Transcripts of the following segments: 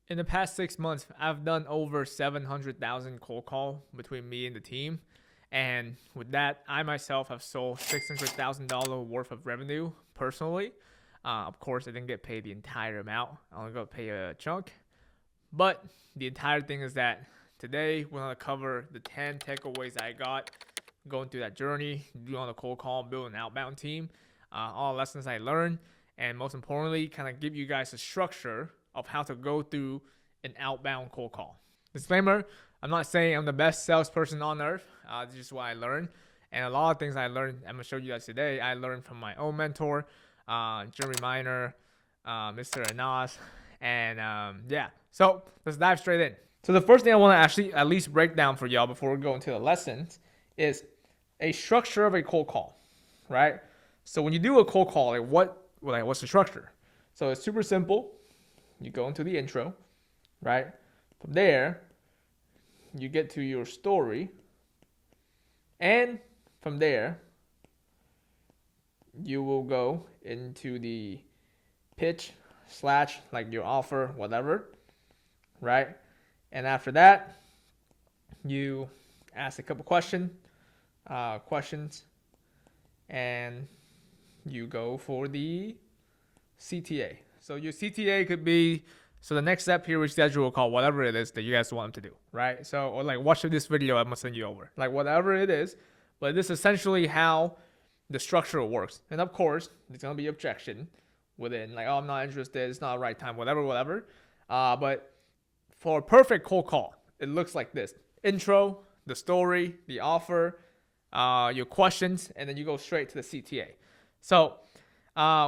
In the past 6 months, I've done over 700,000 cold call between me and the team. And with that, I myself have sold $600,000 worth of revenue personally. Of course, I didn't get paid the entire amount. I only got paid a chunk. But the entire thing is that today we're going to cover the 10 takeaways I got going through that journey, doing a cold call, building an outbound team, all lessons I learned, and most importantly, kind of give you guys a structure of how to go through an outbound cold call. Disclaimer, I'm not saying I'm the best salesperson on earth. This is what I learned. And a lot of things I learned, I'm going to show you guys today, I learned from my own mentor, Jeremy Miner, Mr. Anas, and yeah. So let's dive straight in. So the first thing I want to actually at least break down for y'all before we go into the lessons is a structure of a cold call, right? So when you do a cold call, what's the structure? So it's super simple. You go into the intro, right? From there, you get to your story. And from there, you will go into the pitch / like your offer, whatever, right? And after that, you ask a couple questions, and you go for the CTA. So your CTA could be, so the next step here we schedule a call, whatever it is that you guys want them to do, right? So, or like watch this video, I'm gonna send you over, like whatever it is. But this is essentially how the structure works. And of course, there's gonna be objection within, like, oh, I'm not interested, it's not the right time, whatever. But for a perfect cold call, it looks like this: intro, the story, the offer, your questions, and then you go straight to the CTA. So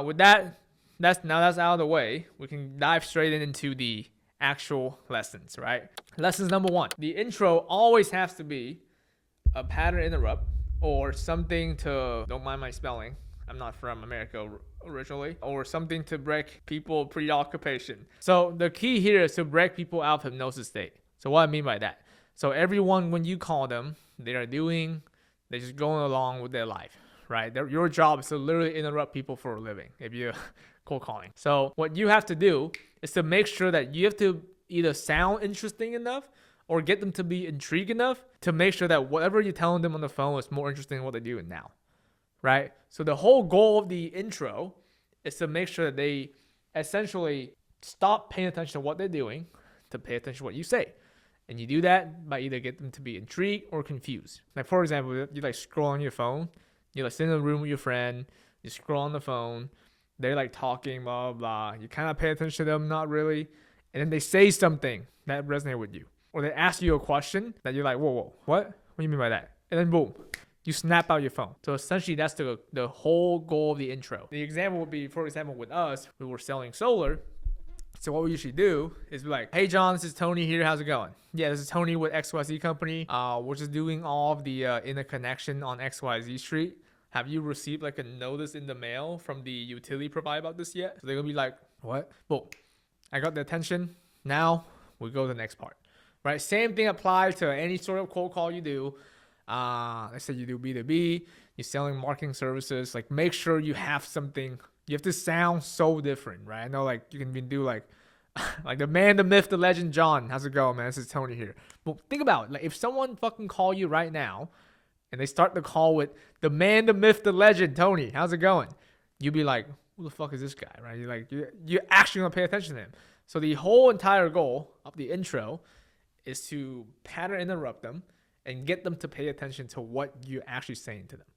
with that, that's out of the way, we can dive straight into the actual lessons, right? Lessons number 1. The intro always has to be a pattern interrupt or something to, don't mind my spelling, I'm not from America originally, or something to break people preoccupation. So the key here is to break people out of hypnosis state. So what I mean by that? So everyone, when you call them, they're just going along with their life, right? Your job is to literally interrupt people for a living if you're cold calling. So what you have to do is to make sure that you have to either sound interesting enough or get them to be intrigued enough to make sure that whatever you're telling them on the phone is more interesting than what they're doing now, right? So the whole goal of the intro is to make sure that they essentially stop paying attention to what they're doing to pay attention to what you say. And you do that by either get them to be intrigued or confused. Like, for example, you like scroll on your phone, you like sit in a room with your friend, you scroll on the phone, they're like talking, blah, blah, blah. You kind of pay attention to them, not really. And then they say something that resonates with you. Or they ask you a question that you're like, whoa, what? What do you mean by that? And then boom, you snap out your phone. So essentially that's the whole goal of the intro. The example would be, for example, with us, we were selling solar. So what we usually do is be like, hey John, this is Tony here. How's it going? Yeah, this is Tony with XYZ company. We're just doing all of the interconnection on XYZ street. Have you received like a notice in the mail from the utility provider about this yet? So they're gonna be like, what? Well, I got the attention. Now we go to the next part, right? Same thing applies to any sort of cold call you do. Let's say you do B2B, you're selling marketing services. Like, make sure you have something. You have to sound so different, right? I know, like, you can do like like the man, the myth, the legend, John. How's it going, man? This is Tony here. But think about it. Like, if someone fucking call you right now and they start the call with the man, the myth, the legend, Tony, how's it going? You'd be like, who the fuck is this guy, right? You're like, you're actually gonna pay attention to him. So the whole entire goal of the intro is to pattern interrupt them and get them to pay attention to what you're actually saying to them.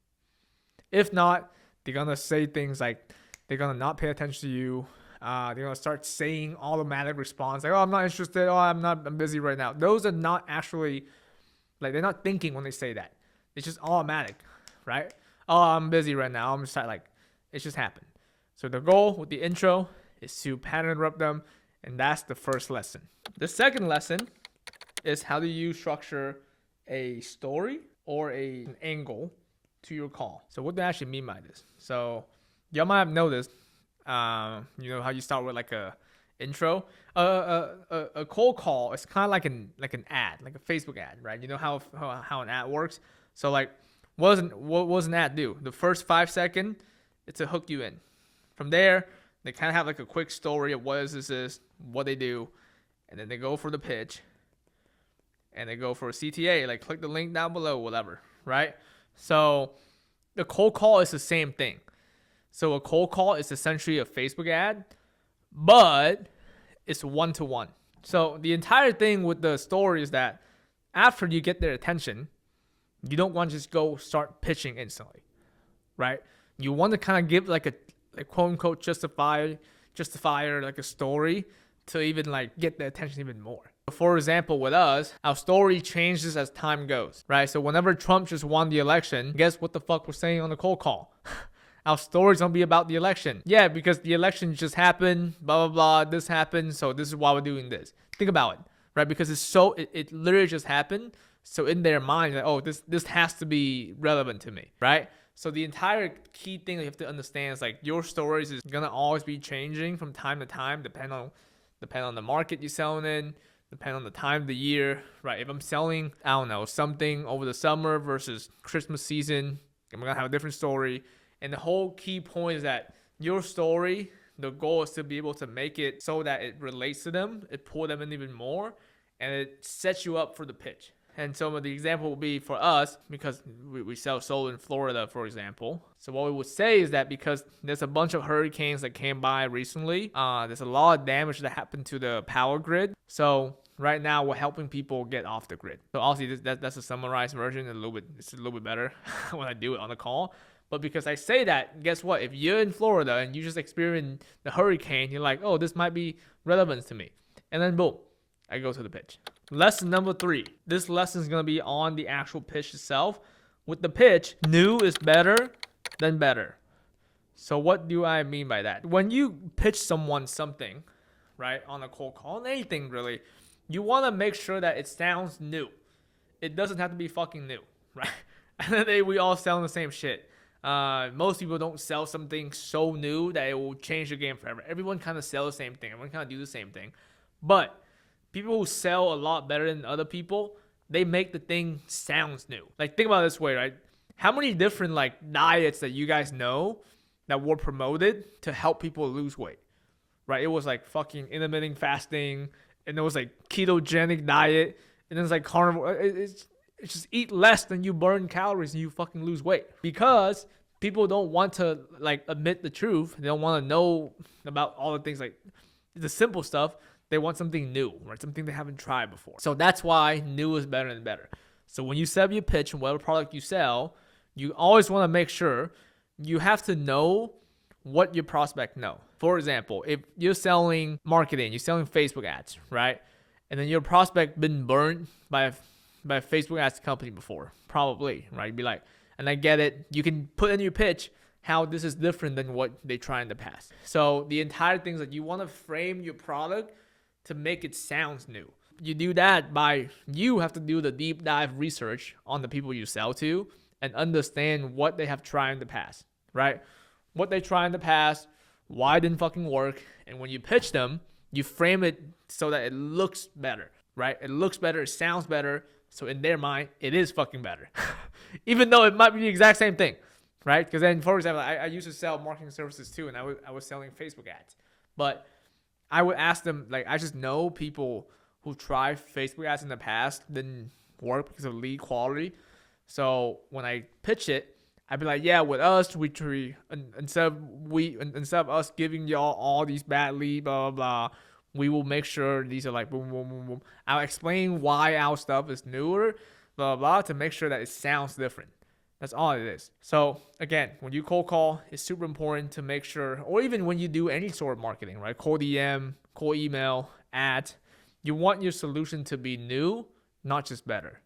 If not, they're gonna say things like, they're gonna not pay attention to you. They're gonna start saying automatic response like, oh, I'm not interested. Oh, I'm busy right now. Those are not actually, like, they're not thinking when they say that. It's just automatic, right? Oh, I'm busy right now. I'm just like, it's just happened. So the goal with the intro is to pattern interrupt them, and that's the first lesson. The second lesson is how do you structure a story or an angle to your call. So what do I actually mean by this? So y'all might have noticed, you know how you start with like a intro. A cold call is kind of like an ad, like a Facebook ad, right? You know how an ad works. So like, what does an ad do? The first 5 seconds, it's to hook you in. From there, they kind of have like a quick story of what this is, what they do, and then they go for the pitch, and they go for a CTA, like click the link down below, whatever, right? So the cold call is the same thing. So a cold call is essentially a Facebook ad, but it's one-to-one. So the entire thing with the story is that after you get their attention, you don't want to just go start pitching instantly, right? You want to kind of give like a quote unquote justifier, like a story to even like get the attention even more. For example, with us, our story changes as time goes, right? So whenever Trump just won the election, guess what the fuck we're saying on the cold call? Our story's gonna be about the election. Yeah, because the election just happened, blah, blah, blah, this happened, so this is why we're doing this. Think about it, right? Because it literally just happened. So in their mind, like, oh, this has to be relevant to me, right? So the entire key thing that you have to understand is like your stories is gonna always be changing from time to time, depending on the market you're selling in, depending on the time of the year, right? If I'm selling, I don't know, something over the summer versus Christmas season, I'm gonna have a different story. And the whole key point is that your story, the goal is to be able to make it so that it relates to them, it pulls them in even more, and it sets you up for the pitch. And so the example will be for us, because we sell solar in Florida, for example. So what we would say is that because there's a bunch of hurricanes that came by recently, there's a lot of damage that happened to the power grid. So right now we're helping people get off the grid. So obviously that's a summarized version, it's a little bit better when I do it on the call. But because I say that, guess what? If you're in Florida and you just experienced the hurricane, you're like, oh, this might be relevant to me. And then boom, I go to the pitch. Lesson number 3. This lesson is going to be on the actual pitch itself. With the pitch, new is better than better. So what do I mean by that? When you pitch someone something, right, on a cold call, on anything really, you want to make sure that it sounds new. It doesn't have to be fucking new, right? And then we all sell the same shit. Most people don't sell something so new that it will change the game forever. Everyone kind of sells the same thing. Everyone kind of do the same thing. But people who sell a lot better than other people, they make the thing sounds new. Like think about it this way, right? How many different like diets that you guys know that were promoted to help people lose weight, right? It was like fucking intermittent fasting, and there was like ketogenic diet, and then it's like carnivore. It's just eat less than you burn calories and you fucking lose weight. Because people don't want to like admit the truth. They don't want to know about all the things like the simple stuff. They want something new, right? Something they haven't tried before. So that's why new is better than better. So when you set up your pitch and whatever product you sell, you always want to make sure you have to know what your prospect know. For example, if you're selling marketing, you're selling Facebook ads, right? And then your prospect been burned by a Facebook ads company before, probably, right? You'd be like, and I get it. You can put in your pitch how this is different than what they tried in the past. So the entire thing is that you want to frame your product to make it sound new. You do that by, you have to do the deep dive research on the people you sell to and understand what they have tried in the past, right? What they tried in the past, why it didn't fucking work. And when you pitch them, you frame it so that it looks better, right? It looks better, it sounds better. So in their mind, it is fucking better. Even though it might be the exact same thing, right? Because then, for example, I used to sell marketing services too, and I was selling Facebook ads. But I would ask them, like, I just know people who tried Facebook ads in the past didn't work because of lead quality. So when I pitch it, I'd be like, yeah, with us, instead of us giving y'all all these bad leads, blah, blah, blah, we will make sure these are like boom, boom, boom, boom. I'll explain why our stuff is newer, blah, blah, to make sure that it sounds different. That's all it is. So again, when you cold call, it's super important to make sure, or even when you do any sort of marketing, right? Cold DM, cold email, ads, you want your solution to be new, not just better.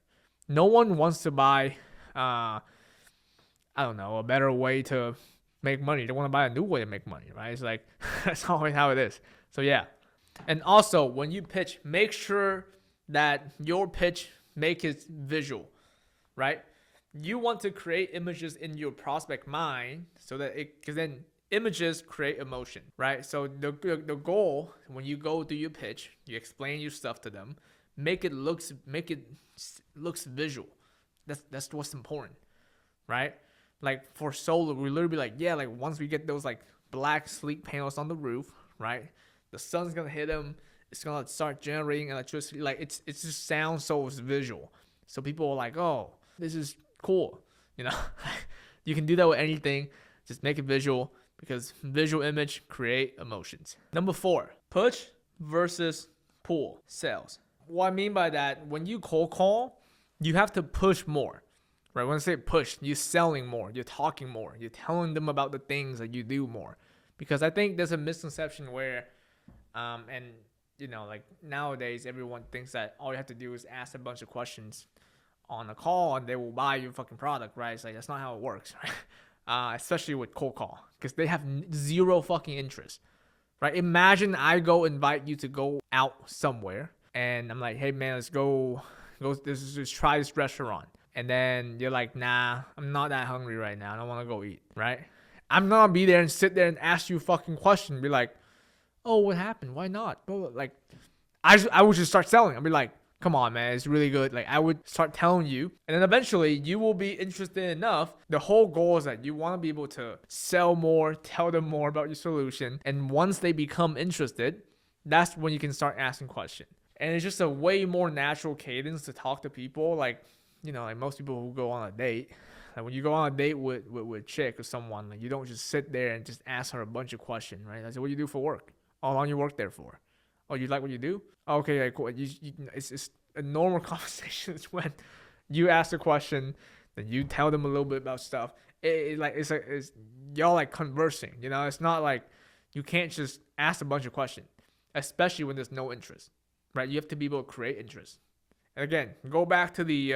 No one wants to buy, I don't know, a better way to make money. They want to buy a new way to make money, right? It's like, that's always how it is. So yeah. And also, when you pitch, make sure that your pitch make it visual, right? You want to create images in your prospect mind so that because then images create emotion, right? So the goal when you go do your pitch, you explain your stuff to them, make it looks visual. That's what's important, right? Like for solar, we literally be like, yeah, like once we get those like black sleek panels on the roof, right? The sun's gonna hit them. it's gonna start generating electricity. Like it just sounds so visual. So people are like, oh, this is cool. You know, you can do that with anything. Just make it visual because visual image create emotions. Number 4, push versus pull sales. What I mean by that, when you cold call, you have to push more. Right? When I say push, you're selling more, you're talking more, you're telling them about the things that you do more. Because I think there's a misconception where, and you know, like nowadays everyone thinks that all you have to do is ask a bunch of questions on a call and they will buy your fucking product, right? It's like that's not how it works, right? Especially with cold call, because they have zero fucking interest, right? Imagine I go invite you to go out somewhere, and I'm like, hey man, let's go, just try this restaurant, and then you're like, nah, I'm not that hungry right now, I don't want to go eat, right? I'm gonna be there and sit there and ask you a fucking question, be like, oh, what happened? Why not? Like, I would just start selling. I'd be like, come on, man, it's really good. Like, I would start telling you, and then eventually you will be interested enough. The whole goal is that you want to be able to sell more, tell them more about your solution. And once they become interested, that's when you can start asking questions. And it's just a way more natural cadence to talk to people. Like, you know, like most people who go on a date, like when you go on a date with a chick or someone, like you don't just sit there and just ask her a bunch of questions, right? I said, what do you do for work? How long you work there for? Oh, you like what you do? Okay, like, cool. It's a normal conversation. It's when you ask a question, then you tell them a little bit about stuff. It's y'all like conversing. You know, it's not like you can't just ask a bunch of questions, especially when there's no interest, right? You have to be able to create interest. And again, go back to the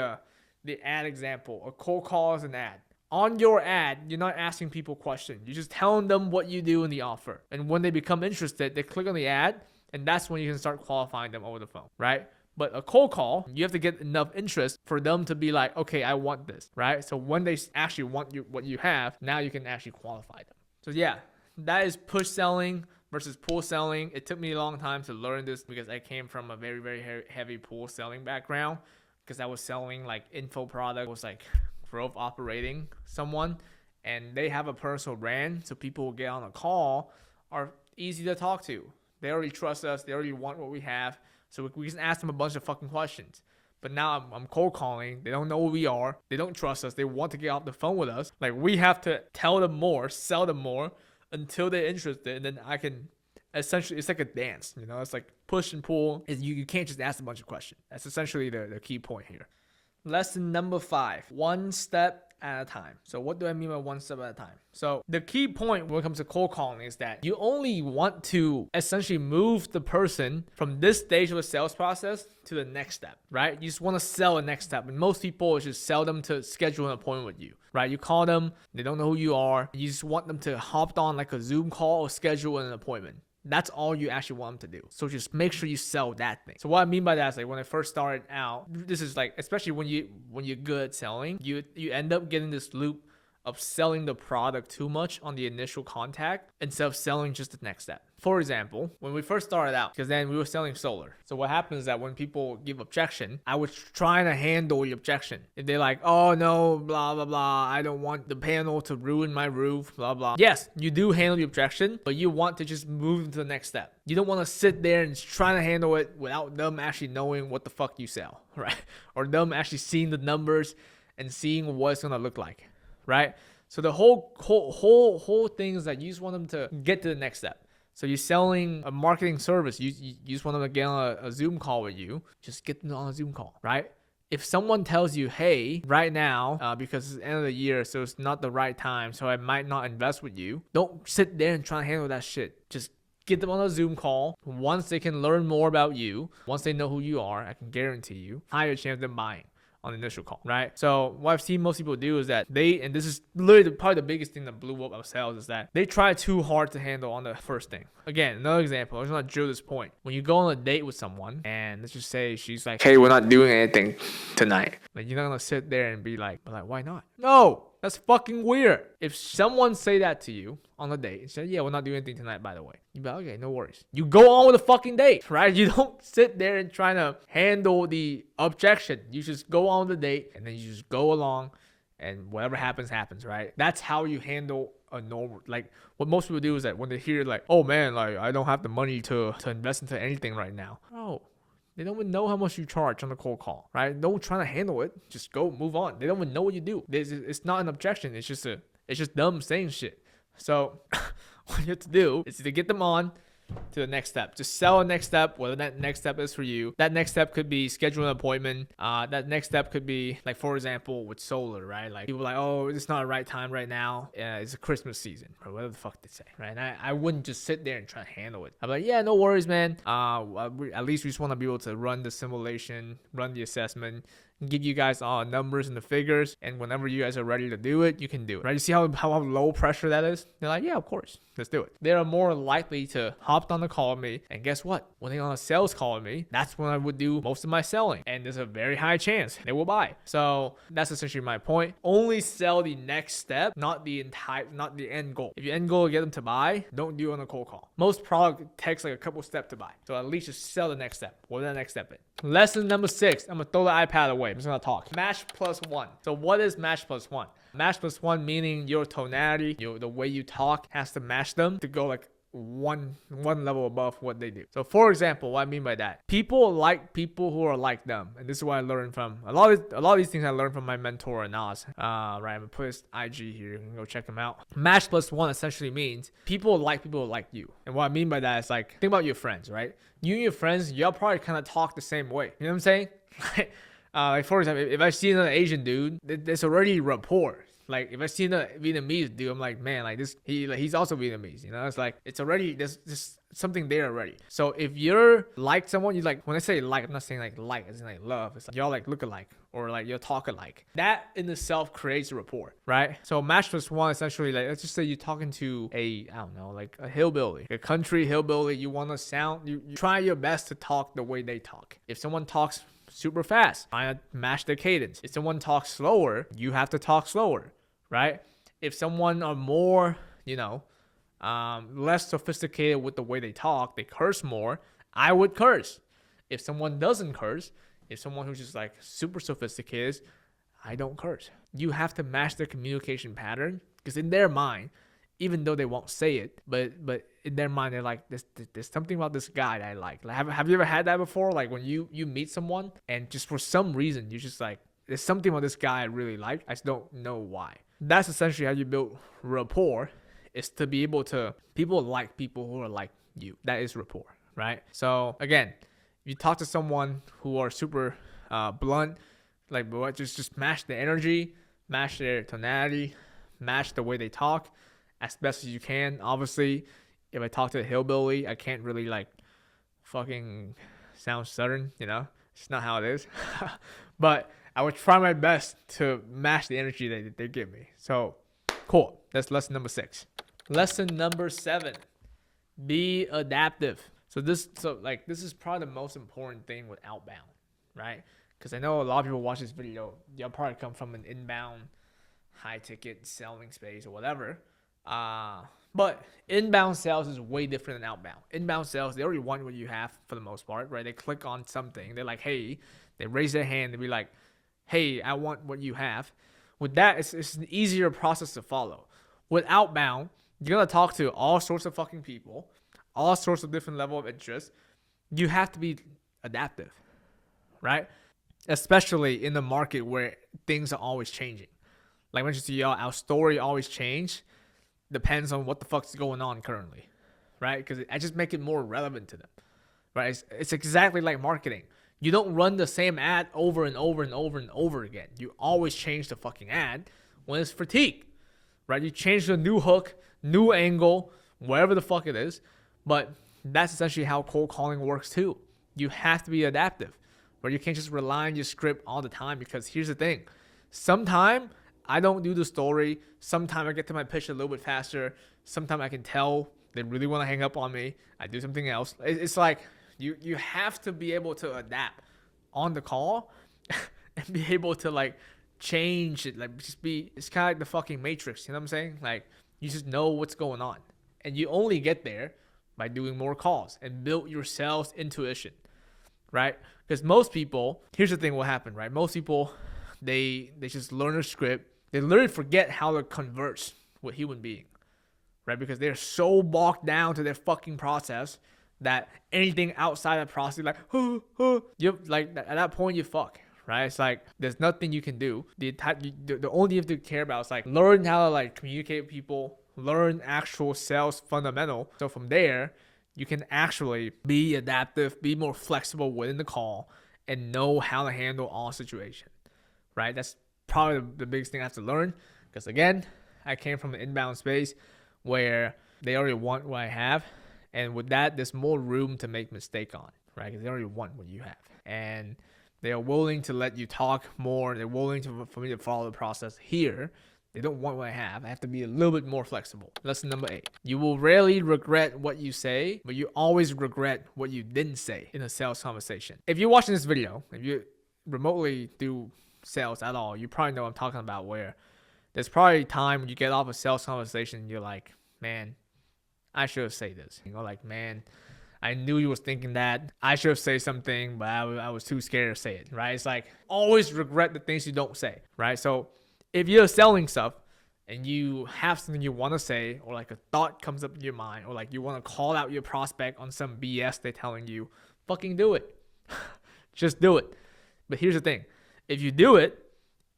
ad example. A cold call is an ad. On your ad, you're not asking people questions. You're just telling them what you do in the offer. And when they become interested, they click on the ad, and that's when you can start qualifying them over the phone, right? But a cold call, you have to get enough interest for them to be like, okay, I want this, right? So when they actually want what you have, now you can actually qualify them. So yeah, that is push selling versus pull selling. It took me a long time to learn this because I came from a very, very heavy pull selling background, because I was selling like info product, was like growth operating someone, and they have a personal brand, so people who get on a call are easy to talk to. They already trust us, they already want what we have, so we can ask them a bunch of fucking questions. But now I'm cold calling, they don't know who we are, they don't trust us, they want to get off the phone with us. Like, we have to tell them more, sell them more until they're interested, and then I can essentially, it's like a dance, you know, it's like push and pull. You can't just ask a bunch of questions. That's essentially the key point here. Lesson number 5, one step at a time. So what do I mean by one step at a time? So the key point when it comes to cold calling is that you only want to essentially move the person from this stage of the sales process to the next step, right? You just want to sell the next step. And most people just sell them to schedule an appointment with you, right? You call them, they don't know who you are. You just want them to hop on like a Zoom call or schedule an appointment. That's all you actually want them to do. So just make sure you sell that thing. So what I mean by that is, like, when I first started out, this is like, especially when you're good at selling, you end up getting this loop of selling the product too much on the initial contact instead of selling just the next step. For example, when we first started out, because then we were selling solar. So what happens is that when people give objection, I was trying to handle the objection. If they're like, oh no, blah, blah, blah, I don't want the panel to ruin my roof, blah, blah. Yes, you do handle the objection, but you want to just move to the next step. You don't want to sit there and try to handle it without them actually knowing what the fuck you sell, right? Or them actually seeing the numbers and seeing what it's going to look like, right? So the whole thing is that you just want them to get to the next step. So you're selling a marketing service. You just want them to get on a Zoom call with you. Just get them on a Zoom call, right? If someone tells you, hey, right now, because it's the end of the year, so it's not the right time, so I might not invest with you, don't sit there and try to handle that shit. Just get them on a Zoom call. Once they can learn more about you, once they know who you are, I can guarantee you, higher chance of them buying on the initial call, right? So what I've seen most people do is that and this is literally probably the biggest thing that blew up our sales, is that they try too hard to handle on the first thing. Again, another example, I just want to drill this point. When you go on a date with someone, and let's just say she's like, hey, we're not doing anything tonight. Like, you're not gonna sit there and be like, why not? No, that's fucking weird. If someone say that to you on a date and say, yeah, we're not doing anything tonight, by the way, you be like, okay, no worries. You go on with the fucking date, right? You don't sit there and try to handle the objection. You just go on the date, and then you just go along, and whatever happens, right? That's how you handle a normal, like what most people do is that when they hear like, oh man, like I don't have the money to invest into anything right now. Oh, they don't even know how much you charge on the cold call, right? Don't try to handle it. Just go move on. They don't even know what you do. It's not an objection. It's just them saying shit. So what you have to do is to get them on to the next step. Just sell a next step, whatever that next step is for you. That next step could be schedule an appointment. That next step could be like, for example, with solar, right? Like people are like, oh, it's not the right time right now. It's a Christmas season or whatever the fuck they say, right? And I wouldn't just sit there and try to handle it. I'm like, yeah, no worries, man. At least we just want to be able to run the simulation, run the assessment, give you guys all numbers and the figures, and whenever you guys are ready to do it, you can do it, right? You see how low pressure that is? They're like, yeah, of course, let's do it. They're more likely to hop on the call with me, and guess what? When they're on a sales call with me, that's when I would do most of my selling, and there's a very high chance they will buy. So that's essentially my point. Only sell the next step, not the end goal. If your end goal is get them to buy, don't do it on a cold call. Most product takes like a couple steps to buy, so at least just sell the next step. What that next step is? Lesson number 6. I'm gonna throw the iPad away. I'm just gonna talk. Match plus 1. So what is match plus 1? Match plus 1 meaning your tonality, the way you talk has to match them to go like one level above what they do. So for example, what I mean by that, people like people who are like them, and this is what I learned from a lot of these things I learned from my mentor Nas. Right, I'm gonna put his IG here. You can go check him out. Match plus 1 essentially means people like you, and what I mean by that is like, think about your friends, right? You and your friends, y'all probably kind of talk the same way. You know what I'm saying? Like for example, if I see another Asian dude, there's already rapport. Like if I see a Vietnamese dude, I'm like, man, like this, he's also Vietnamese, you know? It's like, it's already, there's just something there already. So if you're like someone, you like, when I say like, I'm not saying like, as in like love. It's like y'all like look alike or like you'll talk alike. That in itself creates a rapport, right? So match plus 1 essentially, like let's just say you're talking to I don't know, like a hillbilly, a country hillbilly. You want to sound, you try your best to talk the way they talk. If someone talks super fast, try to match their cadence. If someone talks slower, you have to talk slower. Right? If someone are more, less sophisticated with the way they talk, they curse more, I would curse. If someone doesn't curse, if someone who's just like super sophisticated, I don't curse. You have to match their communication pattern, because in their mind, even though they won't say it, but in their mind, they're like, there's something about this guy that I like. Have you ever had that before? Like when you meet someone and just for some reason, you're just like, there's something about this guy I really like. I just don't know why. That's essentially how you build rapport, is to be able to, people like people who are like you. That is rapport, right? So again, if you talk to someone who are super blunt, like just match the energy, match their tonality, match the way they talk as best as you can. Obviously, if I talk to a hillbilly, I can't really like fucking sound southern, It's not how it is. But I would try my best to match the energy that they give me. So, cool. That's lesson number 6. Lesson number 7. Be adaptive. So this is probably the most important thing with outbound, right? Because I know a lot of people watch this video. You'll probably come from an inbound, high ticket selling space or whatever. But inbound sales is way different than outbound. Inbound sales, they already want what you have for the most part, right? They click on something. They're like, hey, they raise their hand. They be like, hey, I want what you have. With that, it's an easier process to follow. With outbound, you're going to talk to all sorts of fucking people, all sorts of different level of interest. You have to be adaptive, right? Especially in the market where things are always changing. Like I mentioned to y'all, our story always change. Depends on what the fuck's going on currently, right? Because I just make it more relevant to them, right? It's exactly like marketing. You don't run the same ad over and over and over and over again. You always change the fucking ad when it's fatigue, right? You change the new hook, new angle, whatever the fuck it is. But that's essentially how cold calling works too. You have to be adaptive, where you can't just rely on your script all the time, because here's the thing. Sometimes I don't do the story. Sometimes I get to my pitch a little bit faster. Sometimes I can tell they really want to hang up on me. I do something else. It's like, you have to be able to adapt on the call and be able to like change it. Like it's kind of like the fucking Matrix. You know what I'm saying? Like you just know what's going on, and you only get there by doing more calls and build your sales intuition, right? Because most people, here's the thing, what happened, right? Most people, they just learn a script, They literally forget how to converse with human beings, right? Because they're so bogged down to their fucking process that anything outside of the process, like, you like at that point you fuck, right? It's like there's nothing you can do. The only thing you have to care about is like learn how to like communicate with people, learn actual sales fundamental. So from there, you can actually be adaptive, be more flexible within the call, and know how to handle all situations, right? That's probably the biggest thing I have to learn, because again, I came from an inbound space where they already want what I have, and with that, there's more room to make mistake on, right? Because they already want what you have, and they are willing to let you talk more. They're willing for me to follow the process. Here, they don't want what I have. I have to be a little bit more flexible. Lesson number 8. You will rarely regret what you say, but you always regret what you didn't say in a sales conversation. If you're watching this video, if you remotely do sales at all, you probably know what I'm talking about, where there's probably a time when you get off a sales conversation and you're like, man, I should have said this. You know, like, man, I knew you was thinking that. I should have said something, but I was too scared to say it, right? It's like always regret the things you don't say, right? So if you're selling stuff and you have something you want to say, or like a thought comes up in your mind, or like you want to call out your prospect on some BS they're telling you, fucking do it. Just do it. But here's the thing. If you do it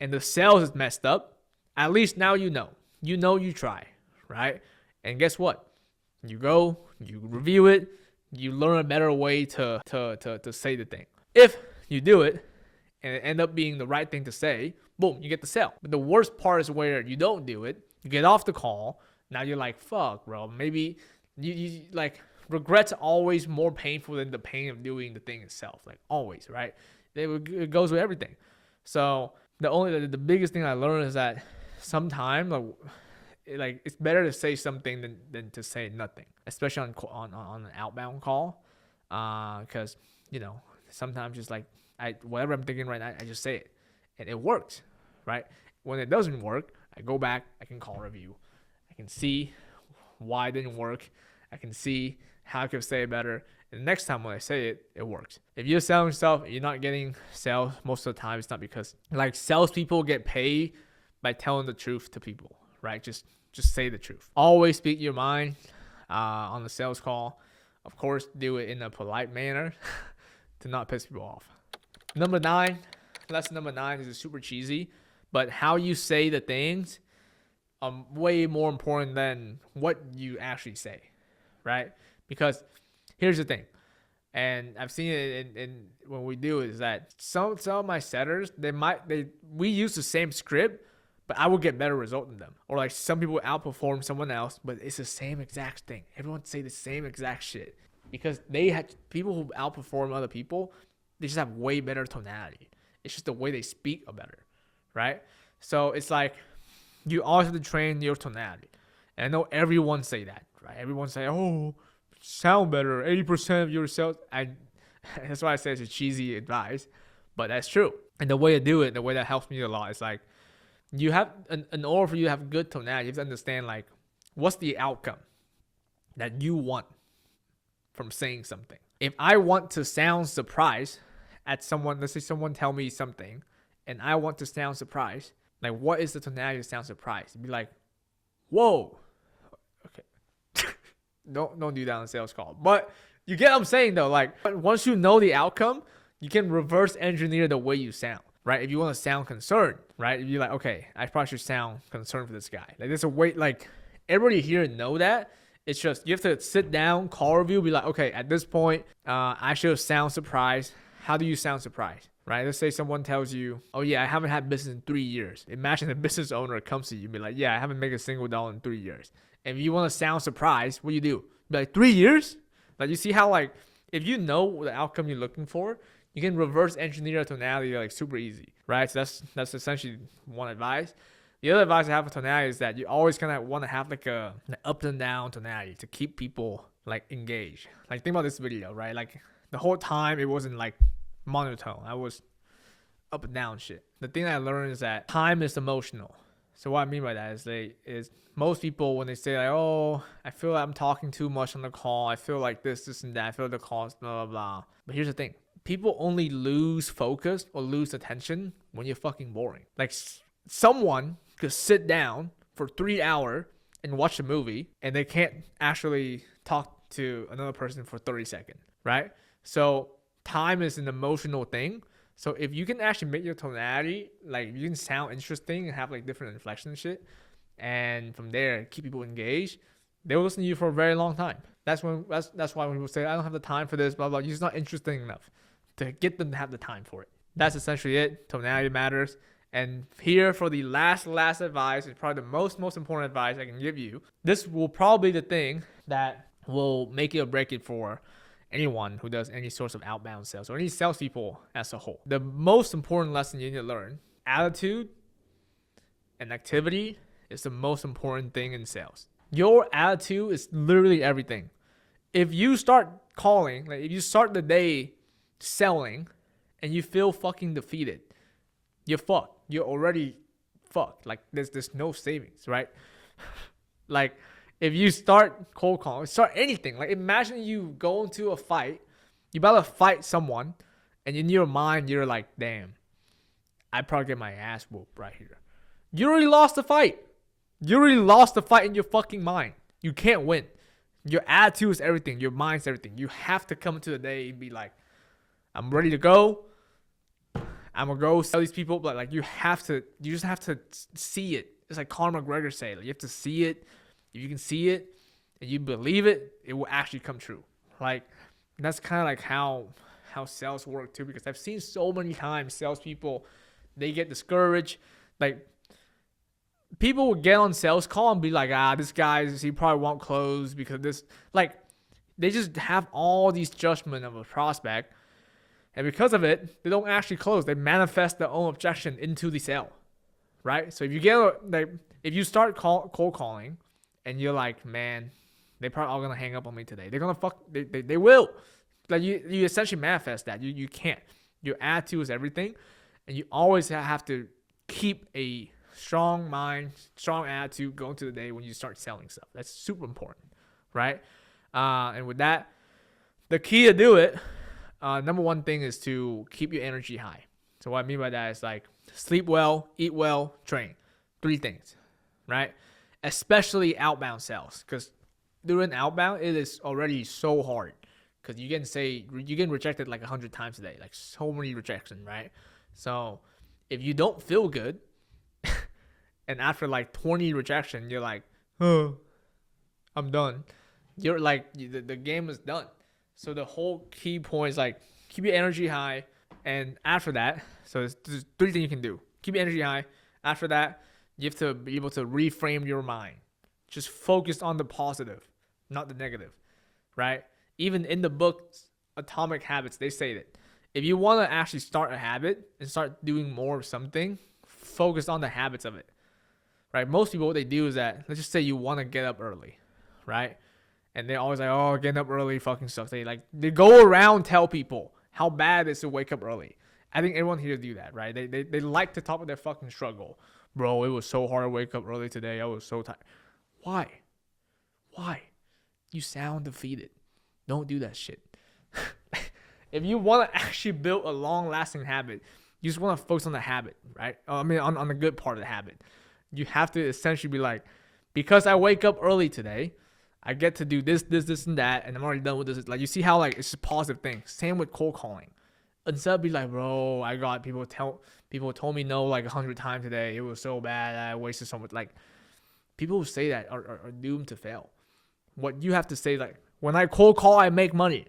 and the sales is messed up, at least now you know. You know you try, right? And guess what? You go, you review it, you learn a better way to say the thing. If you do it and it end up being the right thing to say, boom, you get the sale. But the worst part is where you don't do it, you get off the call, now you're like, fuck, bro. Maybe you like, regret's always more painful than the pain of doing the thing itself. Like always, right? It goes with everything. So the biggest thing I learned is that sometimes like it's better to say something than to say nothing, especially on an outbound call, because you know sometimes just like whatever I'm thinking right now, I just say it and it works, right? When it doesn't work, I go back, I can call review, I can see why it didn't work, I can see how I could say it better, and the next time when I say it, it works. If you're selling stuff and you're not getting sales, most of the time it's not because like salespeople get paid by telling the truth to people, right? Just say the truth. Always speak your mind on the sales call. Of course, do it in a polite manner to not piss people off. Lesson number 9 is super cheesy, but how you say the things are way more important than what you actually say, right? Because here's the thing, and I've seen it in when we do it, is that some of my setters, we use the same script, but I will get better result than them. Or like some people outperform someone else, but it's the same exact thing. Everyone say the same exact shit because people who outperform other people, they just have way better tonality. It's just the way they speak are better, right? So it's like you always have to train your tonality. And I know everyone say that, right? Everyone say, oh, sound better, 80% of your sales. That's why I say it's a cheesy advice, but that's true. And the way to do it, the way that helps me a lot is like, you have, in order for you to have good tonality, you have to understand like, what's the outcome that you want from saying something. If I want to sound surprised at someone, let's say someone tell me something, and I want to sound surprised, like what is the tonality to sound surprised? Be like, whoa, okay. Don't do that on a sales call. But you get what I'm saying though. Like once you know the outcome, you can reverse engineer the way you sound, right? If you want to sound concerned, right? If you're like, okay, I probably should sound concerned for this guy. Like there's a way, like everybody here know that. It's just you have to sit down, call review, be like, okay, at this point, I should sound surprised. How do you sound surprised, right? Let's say someone tells you, oh yeah, I haven't had business in 3 years. Imagine a business owner comes to you and be like, yeah, I haven't made a single dollar in 3 years. And if you want to sound surprised, what do? Be like, 3 years? Like you see how like, if you know the outcome you're looking for, you can reverse engineer a tonality like super easy, right? So that's essentially one advice. The other advice I have for tonality is that you always kind of want to have like an up and down tonality to keep people like engaged. Like think about this video, right? Like the whole time it wasn't like monotone. I was up and down shit. The thing I learned is that time is emotional. So what I mean by that is most people when they say like, oh, I feel like I'm talking too much on the call. I feel like this and that. I feel like the call is blah, blah, blah. But here's the thing. People only lose focus or lose attention when you're fucking boring. Like someone could sit down for 3 hours and watch a movie, and they can't actually talk to another person for 30 seconds, right? So time is an emotional thing. So if you can actually make your tonality, like you can sound interesting and have like different inflection and shit, and from there keep people engaged, they will listen to you for a very long time. That's why when people say I don't have the time for this, blah blah. You're just not interesting enough to get them to have the time for it. That's essentially it. Tonality matters. And here for the last advice, is probably the most important advice I can give you. This will probably be the thing that will make it or break it for anyone who does any sorts of outbound sales or any salespeople as a whole. The most important lesson you need to learn: attitude and activity is the most important thing in sales. Your attitude is literally everything. If you start calling, like if you start the day selling and you feel fucking defeated, you're fucked. You're already fucked. Like there's no savings, right? Like if you start cold calling, start anything. Like imagine you go into a fight, you about to fight someone, and in your mind you're like, damn, I'd probably get my ass whooped right here. You already lost the fight. You already lost the fight in your fucking mind. You can't win. Your attitude is everything. Your mind's everything. You have to come to the day and be like, I'm ready to go. I'm gonna go sell these people, but like you just have to see it. It's like Conor McGregor said, like, you have to see it. If you can see it and you believe it, it will actually come true. Like that's kind of like how sales work too, because I've seen so many times salespeople, they get discouraged. Like people will get on sales call and be like, this guy, he probably won't close because this, like they just have all these judgment of a prospect. And because of it, they don't actually close. They manifest their own objection into the sale, right? So if you get if you start cold calling, and you're like, man, they probably all gonna hang up on me today. They're gonna they will. Like you essentially manifest that. You can't. Your attitude is everything, and you always have to keep a strong mind, strong attitude going to the day when you start selling stuff. That's super important, right? And with that, the key to do it. Number one thing is to keep your energy high. So what I mean by that is like sleep well, eat well, train. 3 things, right? Especially outbound sales, because during outbound it is already so hard because you get rejected like 100 times a day, like so many rejection, right? So if you don't feel good, and after like 20 rejection, you're like, oh, I'm done. You're like the game is done. So the whole key point is like keep your energy high, and after that, so there's 3 things you can do. Keep your energy high. After that, you have to be able to reframe your mind. Just focus on the positive, not the negative, right? Even in the book Atomic Habits, they say that if you want to actually start a habit and start doing more of something, focus on the habits of it, right? Most people, what they do is that, let's just say you want to get up early, right? And they're always like, oh, getting up early fucking sucks. They go around tell people how bad it is to wake up early. I think everyone here do that, right? They like to talk about their fucking struggle. Bro, it was so hard to wake up early today. I was so tired. Why? You sound defeated. Don't do that shit. If you want to actually build a long-lasting habit, you just want to focus on the habit, right? I mean, on the good part of the habit. You have to essentially be like, because I wake up early today, I get to do this, and that, and I'm already done with this. Like, you see how, like, it's just a positive thing. Same with cold calling. Instead of be like, bro, I got people told me no like 100 times today. It was so bad. I wasted so much. Like, people who say that are doomed to fail. What you have to say, like, when I cold call, I make money.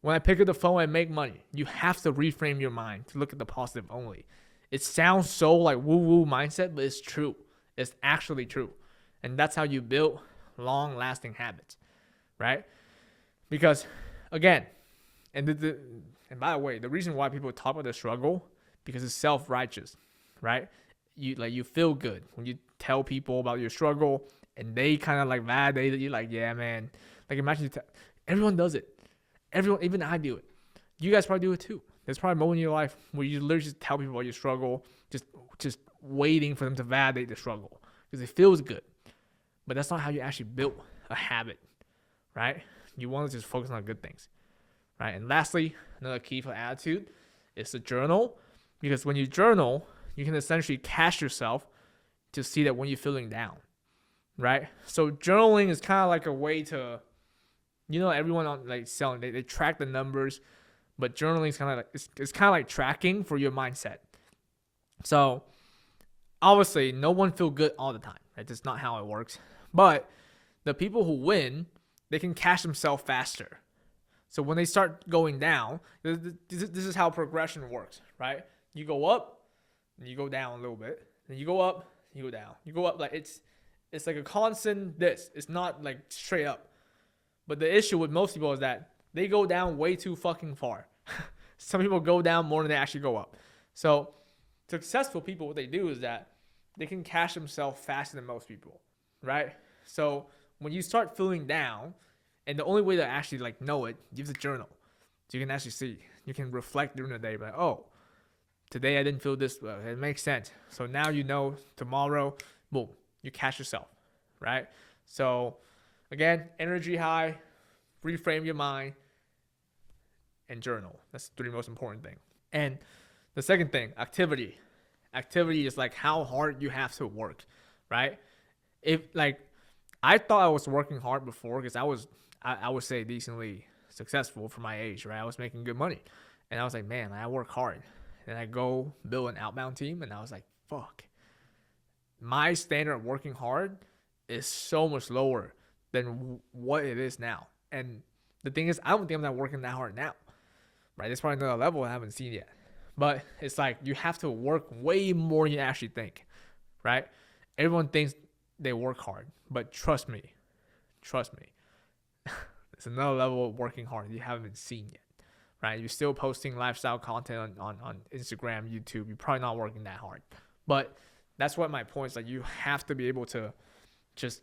When I pick up the phone, I make money. You have to reframe your mind to look at the positive only. It sounds so like woo-woo mindset, but it's true. It's actually true. And that's how you build long-lasting habits, right? Because, again, and by the way, the reason why people talk about the struggle, because it's self-righteous, right? You feel good when you tell people about your struggle, and they kind of like validate it. You're like, yeah, man. Like, imagine everyone does it. Everyone, even I do it. You guys probably do it too. There's probably a moment in your life where you literally just tell people about your struggle, just waiting for them to validate the struggle because it feels good. But that's not how you actually build a habit, right? You want to just focus on good things, right? And lastly, another key for attitude is to journal, because when you journal, you can essentially catch yourself to see that when you're feeling down, right? So journaling is kind of like a way to, everyone on like selling, they track the numbers, but journaling is kind of like, it's kind of like tracking for your mindset. So obviously no one feel good all the time. Right? That's not how it works. But the people who win, they can cash themselves faster. So when they start going down, this is how progression works, right? You go up, and you go down a little bit. Then you go up, you go down. You go up, like it's like a constant this. It's not like straight up. But the issue with most people is that they go down way too fucking far. Some people go down more than they actually go up. So successful people, what they do is that they can cash themselves faster than most people, right? So when you start feeling down, and the only way to actually like know it, use a journal. So you can actually see, you can reflect during the day, like, oh, today I didn't feel this well. It makes sense. So now you know tomorrow, boom, you cash yourself, right? So again, energy high, reframe your mind, and journal. That's the three most important things. And the second thing, activity. Activity is like how hard you have to work, right? If like I thought I was working hard before because I would say decently successful for my age, right? I was making good money. And I was like, man, I work hard. And I go build an outbound team, and I was like, fuck. My standard of working hard is so much lower than what it is now. And the thing is, I don't think I'm not working that hard now, right? There's probably another level I haven't seen yet. But it's like you have to work way more than you actually think, right? Everyone thinks they work hard, but trust me, it's another level of working hard you haven't seen yet, right? You're still posting lifestyle content on Instagram, YouTube. You're probably not working that hard. But that's what my point is. Like you have to be able to just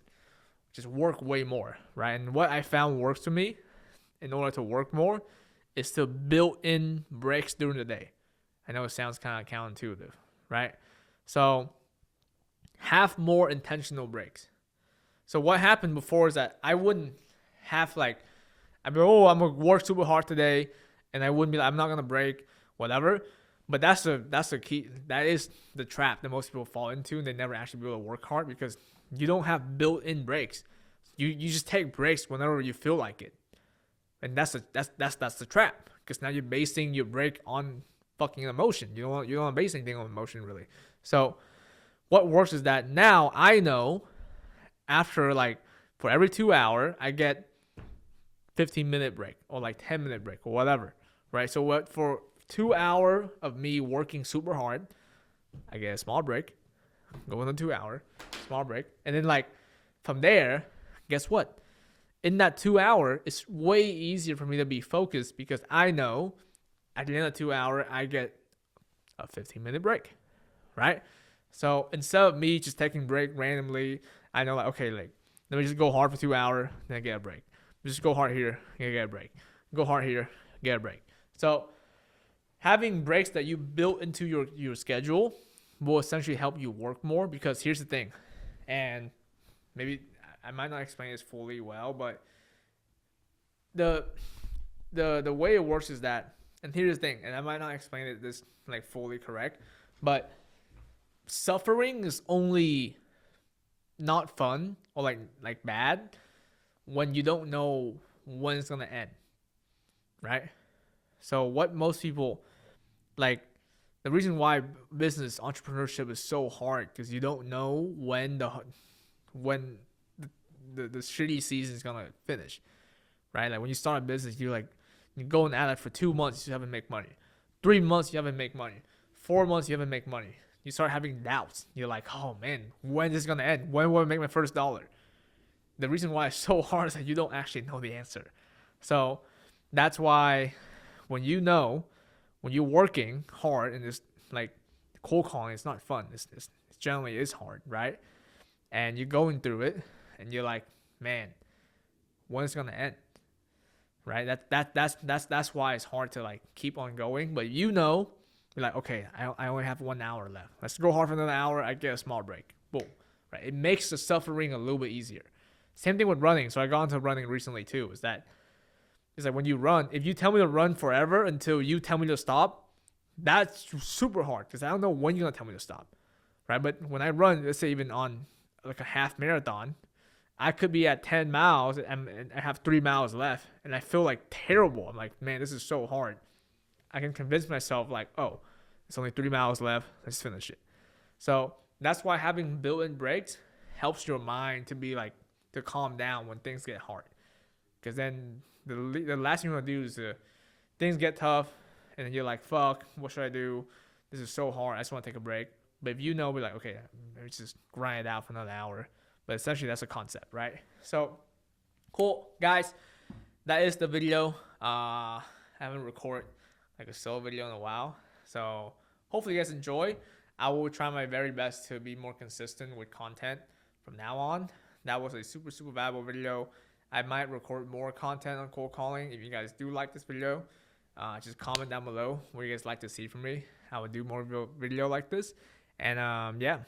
work way more, right? And what I found works for me in order to work more is to build in breaks during the day. I know it sounds kind of counterintuitive, right? So have more intentional breaks. So what happened before is that I wouldn't have like, I'd be, oh, I'm going to work super hard today. And I wouldn't be like, I'm not going to break, whatever. But that's the key. That is the trap that most people fall into. And they never actually be able to work hard because you don't have built-in breaks. You just take breaks whenever you feel like it. And that's the trap. Because now you're basing your break on fucking emotion. You don't want to base anything on emotion really. So what works is that now I know after like for every 2 hours I get 15-minute break or like 10-minute break or whatever, right? So what for 2 hours of me working super hard, I get a small break, go into 2 hours, small break, and then like from there, guess what? In that 2 hours, it's way easier for me to be focused because I know at the end of 2 hours, I get a 15-minute break, right? So instead of me just taking break randomly, I know like, okay, like let me just go hard for 2 hours, then I get a break. Just go hard here, and get a break. Go hard here, get a break. So having breaks that you built into your schedule will essentially help you work more because here's the thing, and maybe I might not explain this fully well, but the way it works is that, and here's the thing, and I might not explain this like fully correct, but suffering is only not fun or like bad when you don't know when it's gonna end, right? So what most people like, the reason why business entrepreneurship is so hard because you don't know when the shitty season is gonna finish, right? Like when you start a business, you go and at it for 2 months, you haven't make money. 3 months, you haven't make money. 4 months, you haven't make money. You start having doubts. You're like, oh man, when is this gonna end? When will I make my first dollar? The reason why it's so hard is that you don't actually know the answer. So that's why when you're working hard and it's like cold calling, it's not fun. It's generally is hard, right? And you're going through it and you're like, man, when is it gonna end? Right? That's why it's hard to like keep on going. But you're like, okay, I only have 1 hour left. Let's go hard for another hour. I get a small break. Boom. Right? It makes the suffering a little bit easier. Same thing with running. So I got into running recently too. It's like when you run, if you tell me to run forever until you tell me to stop, that's super hard because I don't know when you're gonna tell me to stop. right? But when I run, let's say even on like a half marathon, I could be at 10 miles and I have 3 miles left and I feel like terrible. I'm like, man, this is so hard. I can convince myself like, oh, it's only 3 miles left. Let's finish it. So that's why having built-in breaks helps your mind to be like to calm down when things get hard. Because then the last thing you want to do is things get tough and then you're like, fuck, what should I do? This is so hard. I just want to take a break. But if you know, we're like, okay, let's just grind it out for another hour. But essentially, that's a concept, right? So, cool, guys. That is the video. I haven't recorded like a solo video in a while. So, hopefully, you guys enjoy. I will try my very best to be more consistent with content from now on. That was a super, super valuable video. I might record more content on cold calling. If you guys do like this video, just comment down below what you guys like to see from me. I would do more video like this. And yeah,